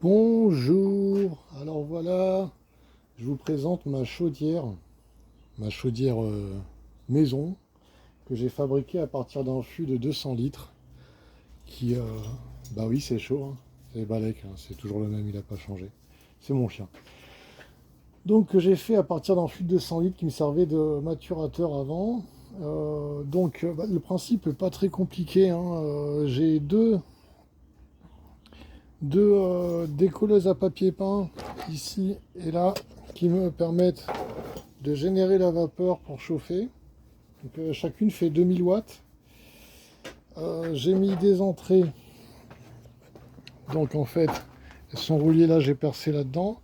Bonjour, alors voilà, je vous présente ma chaudière maison que j'ai fabriquée à partir d'un fût de 200 litres qui, bah oui c'est chaud, hein. C'est Balek, hein, c'est toujours le même, il n'a pas changé, c'est mon chien. Donc que j'ai fait à partir d'un fût de 200 litres qui me servait de maturateur avant. Bah, le principe n'est pas très compliqué, hein. J'ai deux décolleuses à papier peint ici et là qui me permettent de générer la vapeur pour chauffer. Donc, chacune fait 2000 watts. J'ai mis des entrées, donc en fait elles sont reliées là, j'ai percé là-dedans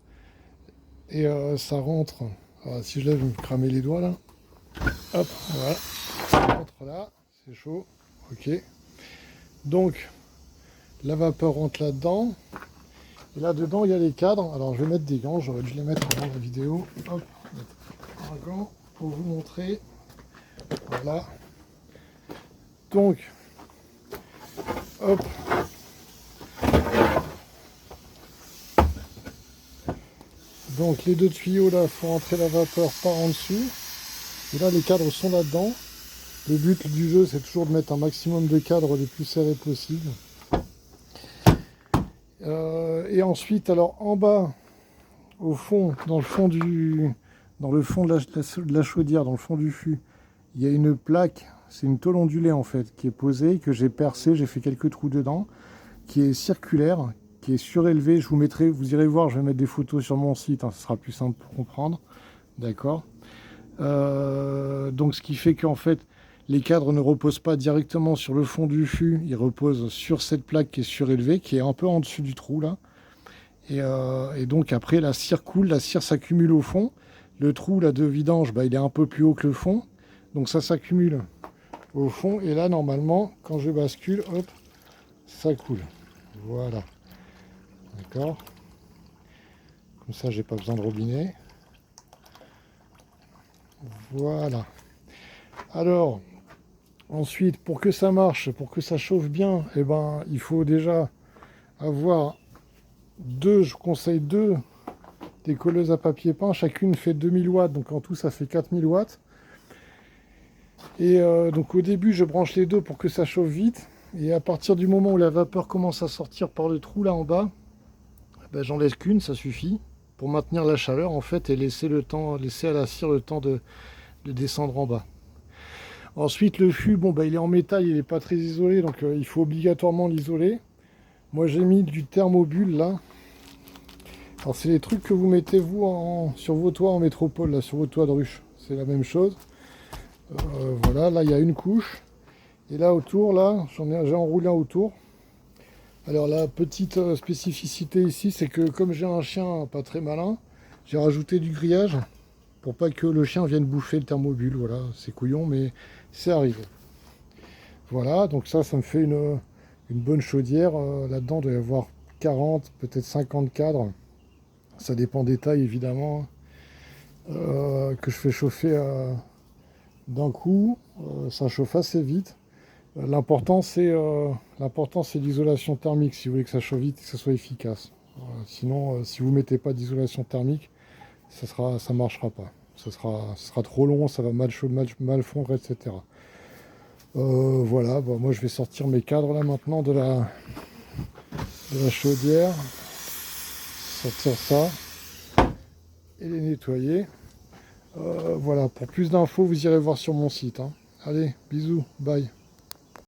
et ça rentre. Alors, si je lève, je vais me cramer les doigts là. Hop, voilà, ça rentre là, c'est chaud, ok. Donc la vapeur rentre là-dedans. Et là-dedans, il y a les cadres. Alors, je vais mettre des gants. J'aurais dû les mettre avant la vidéo. Hop, mettre un gant pour vous montrer. Voilà. Donc, hop. Donc, les deux tuyaux là, font entrer la vapeur par en dessous. Et là, les cadres sont là-dedans. Le but du jeu, c'est toujours de mettre un maximum de cadres les plus serrés possible. Et ensuite, alors en bas, au fond, dans le fond de la chaudière, dans le fond du fût, il y a une plaque, c'est une tôle ondulée en fait, qui est posée, que j'ai percée, j'ai fait quelques trous dedans, qui est circulaire, qui est surélevée. Je vous mettrai, vous irez voir, je vais mettre des photos sur mon site, hein, ce sera plus simple pour comprendre. D'accord. Donc ce qui fait qu'en fait, les cadres ne reposent pas directement sur le fond du fût, ils reposent sur cette plaque qui est surélevée, qui est un peu en dessus du trou là. Et donc après, la cire coule, la cire s'accumule au fond. Le trou là, de vidange, bah, il est un peu plus haut que le fond. Donc ça s'accumule au fond. Et là, normalement, quand je bascule, hop, ça coule. Voilà. D'accord. Comme ça, j'ai pas besoin de robinet. Voilà. Alors, ensuite, pour que ça marche, pour que ça chauffe bien, eh ben, il faut déjà avoir je conseille deux décolleuses à papier peint. Chacune fait 2000 watts, donc en tout, ça fait 4000 watts. Et donc au début, je branche les deux pour que ça chauffe vite. Et à partir du moment où la vapeur commence à sortir par le trou là en bas, ben, j'en laisse qu'une, ça suffit pour maintenir la chaleur en fait et laisser à la cire le temps de descendre en bas. Ensuite, le fût, bon, ben, il est en métal, il n'est pas très isolé, donc il faut obligatoirement l'isoler. Moi, j'ai mis du thermobule là. Alors, c'est les trucs que vous mettez vous sur vos toits en métropole, là, sur vos toits de ruche. C'est la même chose. Voilà, là, il y a une couche. Et là, autour, là, j'ai enroulé un autour. Alors, la petite spécificité ici, c'est que comme j'ai un chien pas très malin, j'ai rajouté du grillage pour pas que le chien vienne bouffer le thermobule. Voilà, c'est couillon, mais c'est arrivé. Voilà, donc ça me fait une bonne chaudière. Là-dedans, il doit y avoir 40, peut-être 50 cadres. Ça dépend des tailles, évidemment. Que je fais chauffer d'un coup. Ça chauffe assez vite. L'important, c'est l'isolation thermique, si vous voulez que ça chauffe vite et que ça soit efficace. Sinon, si vous ne mettez pas d'isolation thermique, ça ne marchera pas. Ça sera trop long, ça va mal fondre, etc. Voilà, bon, moi je vais sortir mes cadres là maintenant de la chaudière, sortir ça et les nettoyer. Voilà, pour plus d'infos, vous irez voir sur mon site, hein. Allez, bisous, bye.